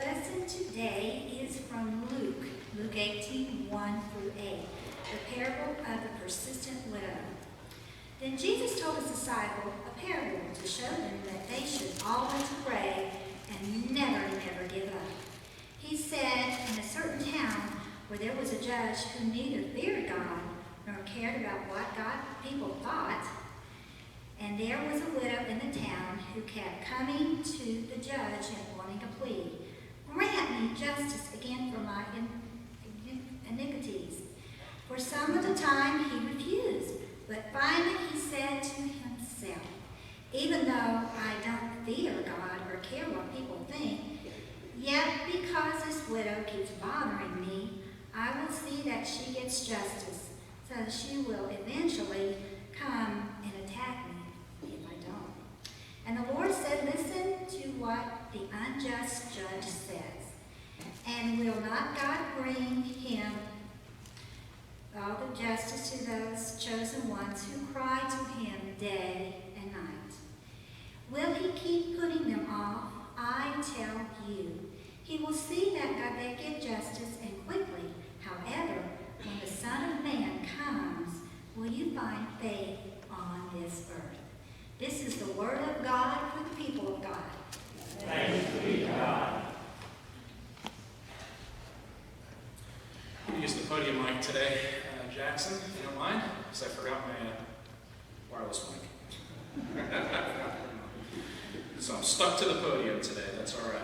lesson today is from Luke 18, 1 through 8, the parable of the persistent widow. Then Jesus told his disciples a parable to show them that they should always pray and never give up. He said, in a certain town where there was a judge who neither feared God nor cared about what people thought, and there was a widow in the town who kept coming to the judge and wanting a plea. Grant me justice again for my iniquities. For some of the time he refused, but finally he said to himself, even though I don't fear God or care what people think, yet because this widow keeps bothering me, I will see that she gets justice, so she will eventually come and attack me if I don't. And the Lord said, listen to what the unjust judge says. And will not God bring him all the justice to those chosen ones who cry to him day and night? Will he keep putting them off? I tell you, he will see that they get justice and quickly. However, when the Son of Man comes, will you find faith on this earth? This is the word of God for the people of God. Thanks be to God. I'm going to use the podium mic today, Jackson, if you don't mind, because I forgot my wireless mic. So I'm stuck to the podium today. That's all right.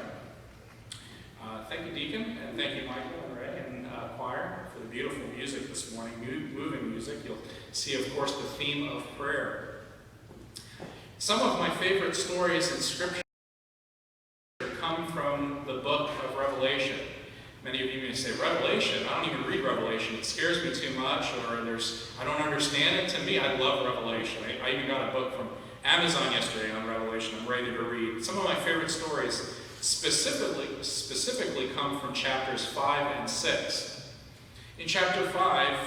Thank you, Deacon, and thank you, Michael and Ray and choir, for the beautiful music this morning, moving music. You'll see, of course, the theme of prayer. Some of my favorite stories in Scripture come from the book of Revelation. Many of you may say, Revelation? I don't even read Revelation. It scares me too much, or I don't understand it. To me, I love Revelation. I even got a book from Amazon yesterday on Revelation. I'm ready to read. Some of my favorite stories specifically come from chapters 5 and 6. In chapter 5,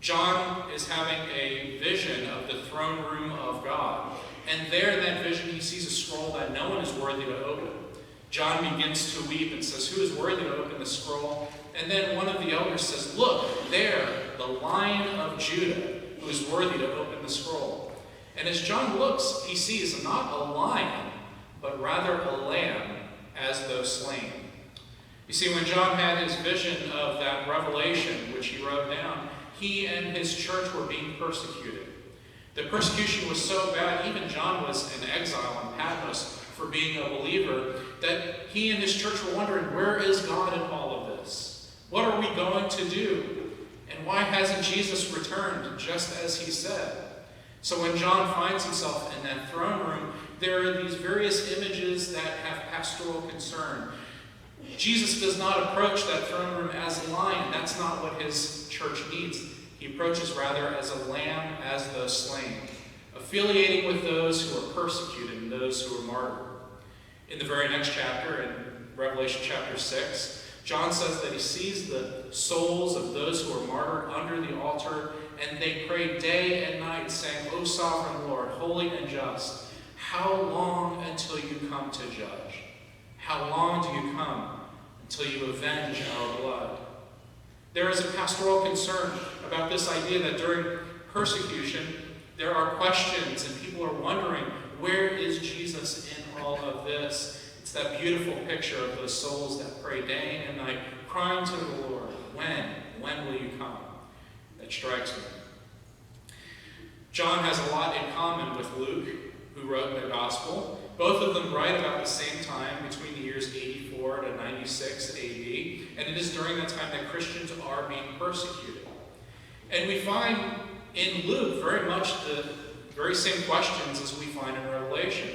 John is having a vision of the throne room of God. And there in that vision, he sees a scroll that no one is worthy to open. John begins to weep and says, who is worthy to open the scroll? And then one of the elders says, look, there, the Lion of Judah, who is worthy to open the scroll. And as John looks, he sees not a lion, but rather a lamb, as though slain. You see, when John had his vision of that revelation, which he wrote down, he and his church were being persecuted. The persecution was so bad, even John was in exile on Patmos for being a believer, that he and his church were wondering, where is God in all of this? What are we going to do? And why hasn't Jesus returned, just as he said? So when John finds himself in that throne room, there are these various images that have pastoral concern. Jesus does not approach that throne room as a lion. That's not what his church needs. He approaches rather as a lamb, as though slain, affiliating with those who are persecuted and those who are martyred. In the very next chapter, in Revelation chapter 6, John says that he sees the souls of those who are martyred under the altar, and they pray day and night, saying, O sovereign Lord, holy and just, how long until you come to judge? How long do you come until you avenge our blood? There is a pastoral concern about this idea that during persecution, there are questions and people are wondering, where is Jesus in all of this? It's that beautiful picture of those souls that pray day and night, crying to the Lord, when will you come? That strikes me. John has a lot in common with Luke, who wrote the Gospel. Both of them write about the same time, between the years 84 to 96 AD, and it is during that time that Christians are being persecuted. And we find in Luke very much the very same questions as we find in Revelation.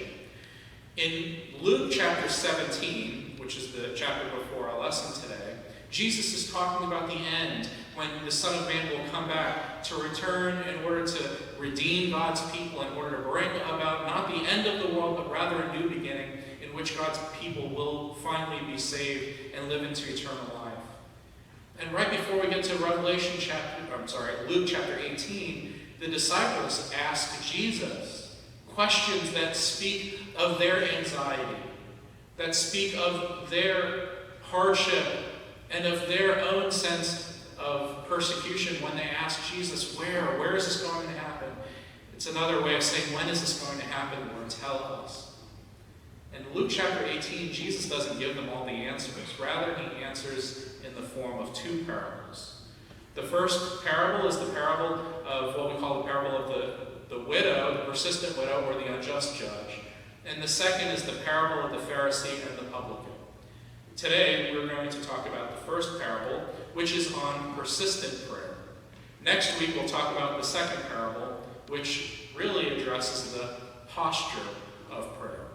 In Luke chapter 17, which is the chapter before our lesson today, Jesus is talking about the end, when the Son of Man will come back to return in order to redeem God's people, in order to bring about not the end of the world, but rather a new beginning in which God's people will finally be saved and live into eternal life. And right before we get to Luke chapter 18, the disciples ask Jesus questions that speak of their anxiety. that speak of their hardship and of their own sense of persecution when they ask Jesus, where is this going to happen? It's another way of saying, when is this going to happen, Lord? Tell us. In Luke chapter 18, Jesus doesn't give them all the answers. Rather, he answers in the form of two parables. The first parable is the parable of what we call the parable of the widow, the persistent widow, or the unjust judge. And the second is the parable of the Pharisee and the publican. Today, we're going to talk about the first parable, which is on persistent prayer. Next week, we'll talk about the second parable, which really addresses the posture of prayer.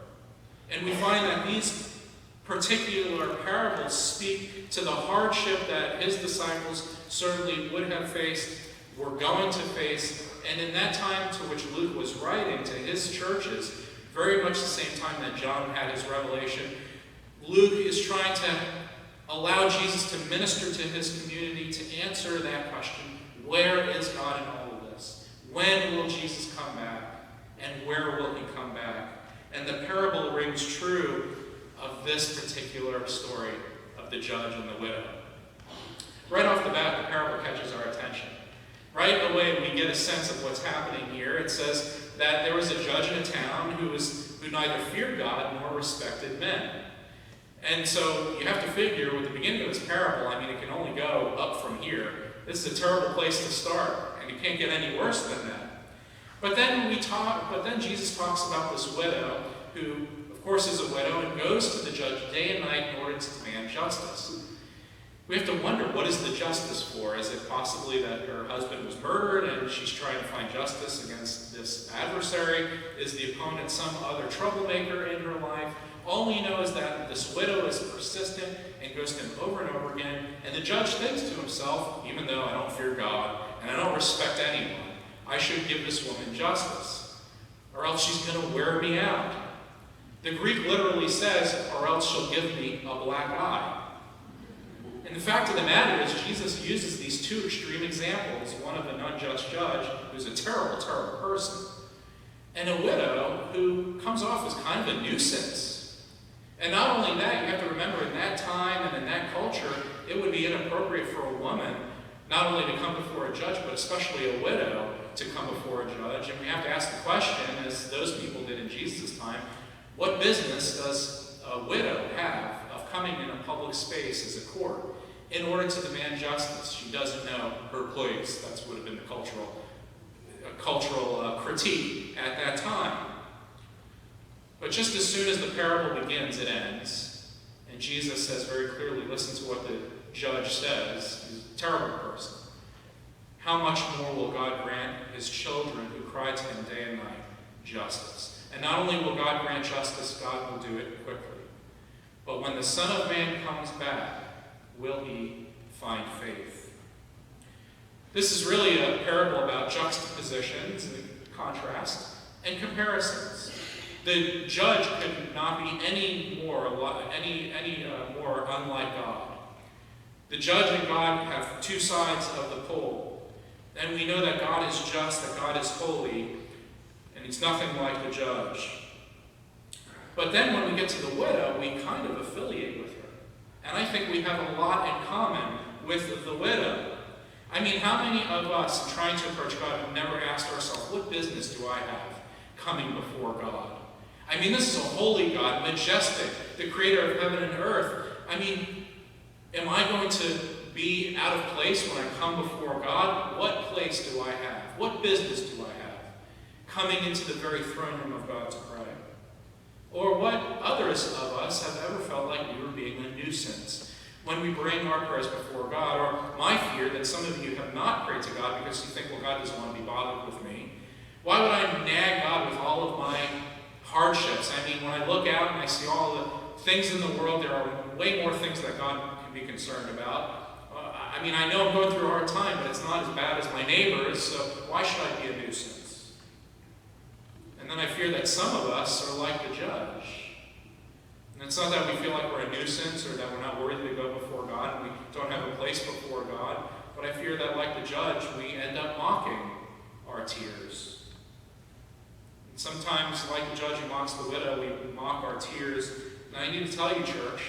And we find that these particular parables speak to the hardship that his disciples certainly would have faced, were going to face, and in that time to which Luke was writing to his churches, very much the same time that John had his revelation, Luke is trying to allow Jesus to minister to his community, to answer that question, where is God in all of this? When will Jesus come back? And where will he come back? And the parable rings true of this particular story of the judge and the widow. Right off the bat, the parable catches our attention. Right away, we get a sense of what's happening here. It says that there was a judge in a town who neither feared God nor respected men. And so you have to figure with the beginning of this parable, I mean, it can only go up from here. This is a terrible place to start, and it can't get any worse than that. But then Jesus talks about this widow who, of course, is a widow and goes to the judge day and night in order to demand justice. We have to wonder, what is the justice for? Is it possibly that her husband was murdered and she's trying to find justice against this adversary? Is the opponent some other troublemaker in her life? All we know is that this widow is persistent and goes to him over and over again, and the judge thinks to himself, even though I don't fear God and I don't respect anyone, I should give this woman justice, or else she's going to wear me out. The Greek literally says, or else she'll give me a black eye. And the fact of the matter is, Jesus uses these two extreme examples, one of an unjust judge, who's a terrible, terrible person, and a widow who comes off as kind of a nuisance. And not only that, you have to remember, in that time and in that culture, it would be inappropriate for a woman not only to come before a judge, but especially a widow to come before a judge. And we have to ask the question, as those people did in Jesus' time, what business does a widow have of coming in a public space as a court in order to demand justice? She doesn't know her place. That would have been the cultural critique at that time. But just as soon as the parable begins, it ends. And Jesus says very clearly, listen to what the judge says. He's a terrible person. How much more will God grant his children who cry to him day and night justice? And not only will God grant justice, God will do it quickly. But when the Son of Man comes back, will he find faith? This is really a parable about juxtapositions and contrast and comparisons. The judge could not be any more unlike God. The judge and God have two sides of the pole. And we know that God is just, that God is holy, and he's nothing like the judge. But then when we get to the widow, we kind of affiliate with her. And I think we have a lot in common with the widow. I mean, how many of us, in trying to approach God, have never asked ourselves, what business do I have coming before God? I mean, this is a holy God, majestic, the creator of heaven and earth. I mean, am I going to be out of place when I come before God? What place do I have? What business do I have coming into the very throne room of God to pray? Or what others of us have ever felt like we were being a nuisance when we bring our prayers before God? Or my fear that some of you have not prayed to God because you think, well, God doesn't want to be bothered with me. Why would I nag God with all of my hardships? I mean, when I look out and I see all the things in the world, there are way more things that God can be concerned about. I mean, I know I'm going through a hard time, but it's not as bad as my neighbors, so why should I be a nuisance? And then I fear that some of us are like the judge. And it's not that we feel like we're a nuisance or that we're not worthy to go before God and we don't have a place before God, but I fear that like the judge, we end up mocking our tears. And sometimes, like the judge who mocks the widow, we mock our tears And I need to tell you, church,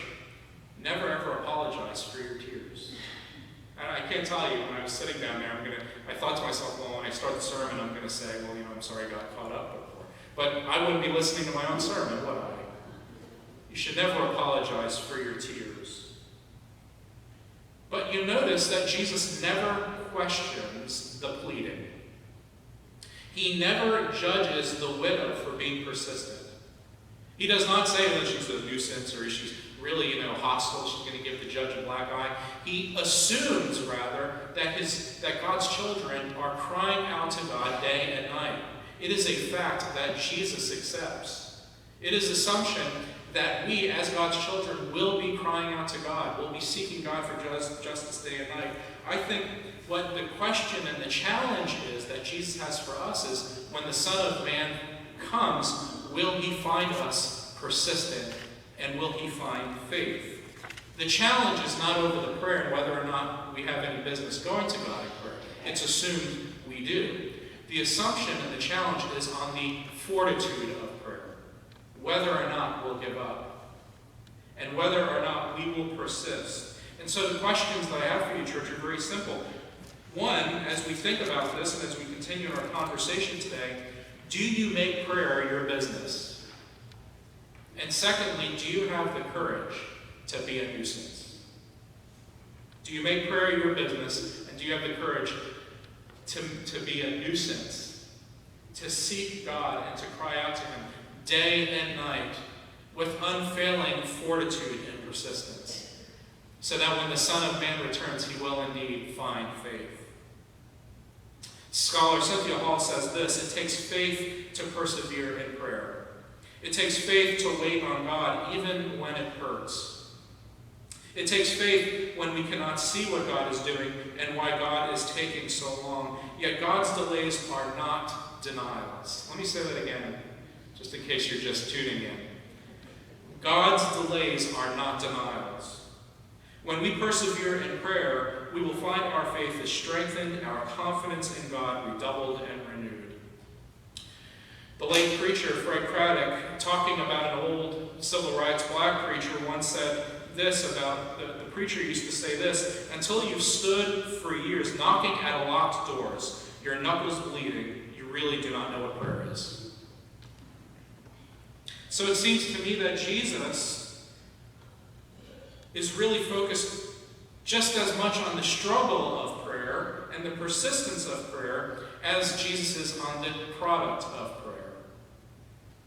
never ever apologize for your tears. And I can't tell you, when I was sitting down there, I thought to myself, well, when I start the sermon, I'm going to say, well, I'm sorry I got caught up before. But I wouldn't be listening to my own sermon, would I? You should never apologize for your tears. But you notice that Jesus never questions the pleading. He never judges the widow for being persistent. He does not say that she's a nuisance or she's really, hostile. She's going to give the judge a black eye. He assumes, rather, that God's children are crying out to God day and night. It is a fact that Jesus accepts. It is assumption that we, as God's children, will be crying out to God, will be seeking God for justice day and night. I think what the question and the challenge is that Jesus has for us is, when the Son of Man comes, will he find us persistent, and will he find faith? The challenge is not over the prayer and whether or not we have any business going to God in prayer. It's assumed we do. The assumption and the challenge is on the fortitude of prayer, whether or not we'll give up, and whether or not we will persist. And so the questions that I have for you, church, are very simple. One, as we think about this and as we continue our conversation today, do you make prayer your business? And secondly, do you have the courage to be a nuisance? Do you make prayer your business, and do you have the courage to be a nuisance, to seek God and to cry out to him day and night with unfailing fortitude and persistence, so that when the Son of Man returns, he will indeed find faith? Scholar Cynthia Hall says this: it takes faith to persevere in prayer. It takes faith to wait on God even when it hurts. It takes faith when we cannot see what God is doing and why God is taking so long. Yet God's delays are not denials. Let me say that again, just in case you're just tuning in. God's delays are not denials. When we persevere in prayer, we will find our faith is strengthened, our confidence in God redoubled and renewed. The late preacher Fred Craddock, talking about an old civil rights black preacher, once said this about, the preacher used to say this: until you've stood for years knocking at a locked doors, your knuckles bleeding, you really do not know what prayer is. So it seems to me that Jesus is really focused just as much on the struggle of prayer and the persistence of prayer as Jesus is on the product of prayer.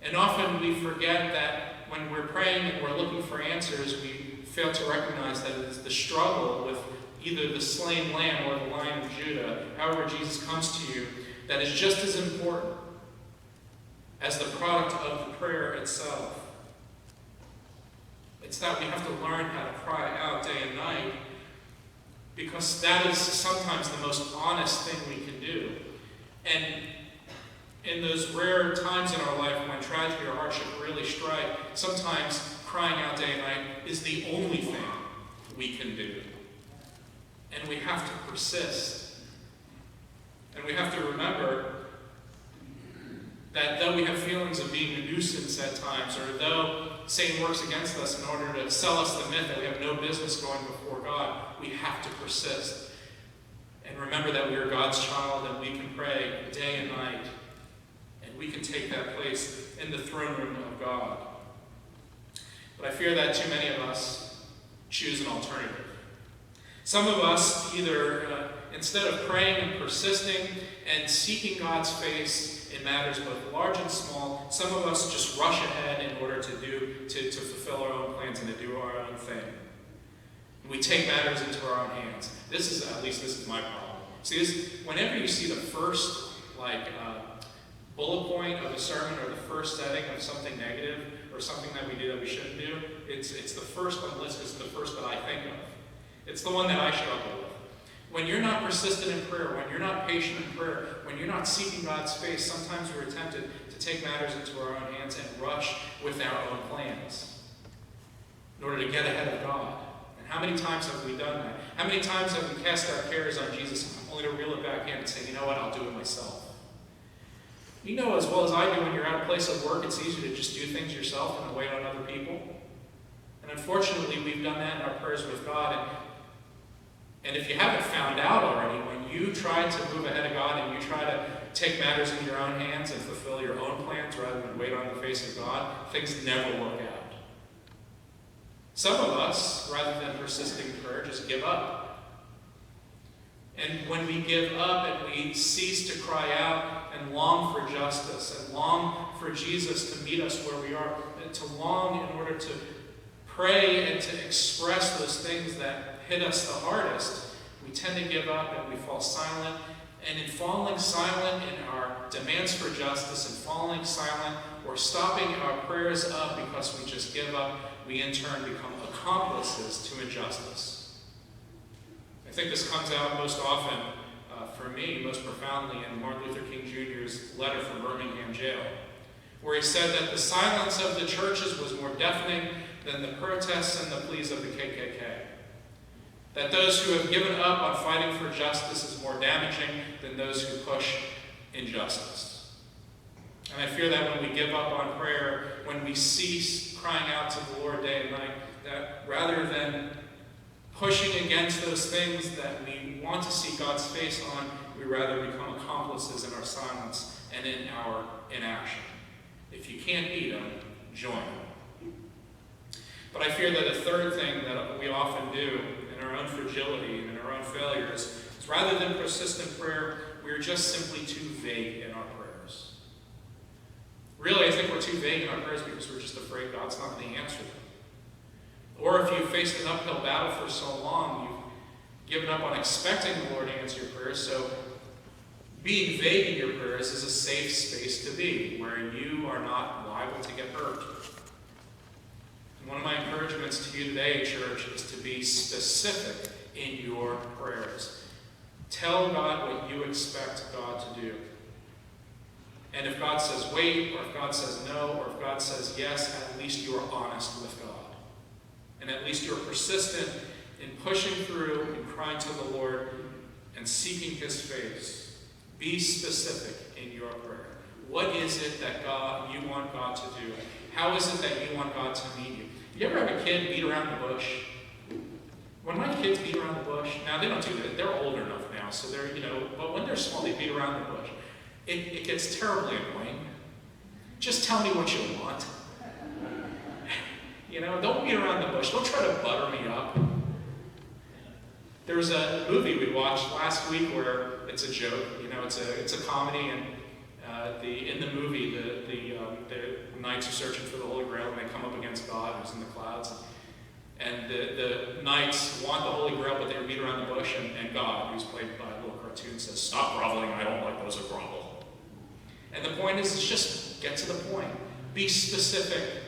And often we forget that when we're praying and we're looking for answers, we fail to recognize that it is the struggle with either the slain lamb or the Lion of Judah, however Jesus comes to you, that is just as important as the product of the prayer itself. It's that we have to learn how to cry out day and night, because that is sometimes the most honest thing we can do. And in those rare times in our life when tragedy or hardship really strike, sometimes crying out day and night is the only thing we can do. And we have to persist. And we have to remember that though we have feelings of being a nuisance at times, or though Satan works against us in order to sell us the myth that we have no business going before God, we have to persist. And remember that we are God's child and we can pray day and night. And we can take that place in the throne room of God. But I fear that too many of us choose an alternative. Some of us either, instead of praying and persisting and seeking God's face in matters both large and small, some of us just rush ahead in order to fulfill our own plans and to do our own thing. We take matters into our own hands. This is my problem. See, whenever you see the first, bullet point of a sermon or the first setting of something negative or something that we do that we shouldn't do, it's the first on the list, it's the first that I think of. It's the one that I struggle with. When you're not persistent in prayer, when you're not patient in prayer, when you're not seeking God's face, sometimes we're tempted to take matters into our own hands and rush with our own plans in order to get ahead of God. And how many times have we done that? How many times have we cast our cares on Jesus only to reel it back in and say, you know what, I'll do it myself? You know as well as I do, when you're at a place of work, it's easier to just do things yourself and wait on other people. And unfortunately, we've done that in our prayers with God. And if you haven't found out already, when you try to move ahead of God and you try to take matters in your own hands and fulfill your own plans rather than wait on the face of God, things never work out. Some of us, rather than persisting in prayer, just give up. And when we give up and we cease to cry out and long for justice and long for Jesus to meet us where we are, and to long in order to pray and to express those things that hit us the hardest, we tend to give up and we fall silent. And in falling silent in our demands for justice and falling silent or stopping our prayers up because we just give up, we in turn become accomplices to injustice. I think this comes out most often, for me, most profoundly in Martin Luther King Jr.'s letter from Birmingham jail, where he said that the silence of the churches was more deafening than the protests and the pleas of the KKK. That those who have given up on fighting for justice is more damaging than those who push injustice. And I fear that when we give up on prayer, when we cease crying out to the Lord day and night, that rather than pushing against those things that we want to see God's face on, we rather become accomplices in our silence and in our inaction. If you can't beat them, join them. But I fear that a third thing that we often do in our own fragility and in our own failures is rather than persistent prayer, we're just simply too vague in our prayers. Really, I think we're too vague in our prayers because we're just afraid God's not going to answer them. Or if you've faced an uphill battle for so long, you've given up on expecting the Lord to answer your prayers, so being vague in your prayers is a safe space to be, where you are not liable to get hurt. And one of my encouragements to you today, church, is to be specific in your prayers. Tell God what you expect God to do. And if God says wait, or if God says no, or if God says yes, at least you are honest with God. And at least you're persistent in pushing through and crying to the Lord and seeking His face. Be specific in your prayer. What is it that you want God to do? How is it that you want God to meet you? You ever have a kid beat around the bush? When my kids beat around the bush, now they don't do that. They're older enough now, so they're, but when they're small, they beat around the bush. It gets terribly annoying. Just tell me what you want. Don't beat around the bush. Don't try to butter me up. There was a movie we watched last week where it's a joke. It's a comedy, and in the movie, the knights are searching for the Holy Grail, and they come up against God, who's in the clouds. And the knights want the Holy Grail, but they're beat around the bush, and God, who's played by a little cartoon, says, "Stop groveling, I don't like those who grovel." And the point is just get to the point. Be specific.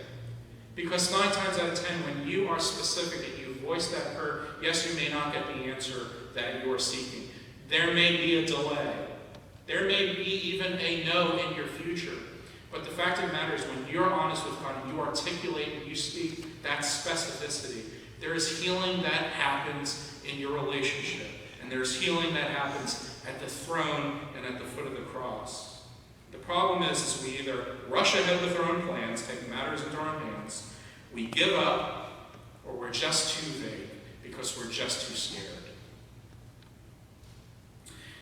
Because 9 times out of 10, when you are specific and you voice that hurt, yes, you may not get the answer that you are seeking. There may be a delay. There may be even a no in your future. But the fact of the matter is, when you're honest with God and you articulate and you speak that specificity, there is healing that happens in your relationship. And there's healing that happens at the throne and at the foot of the cross. The problem is we either rush ahead with our own plans, take matters into our own hands, we give up, or we're just too vague because we're just too scared.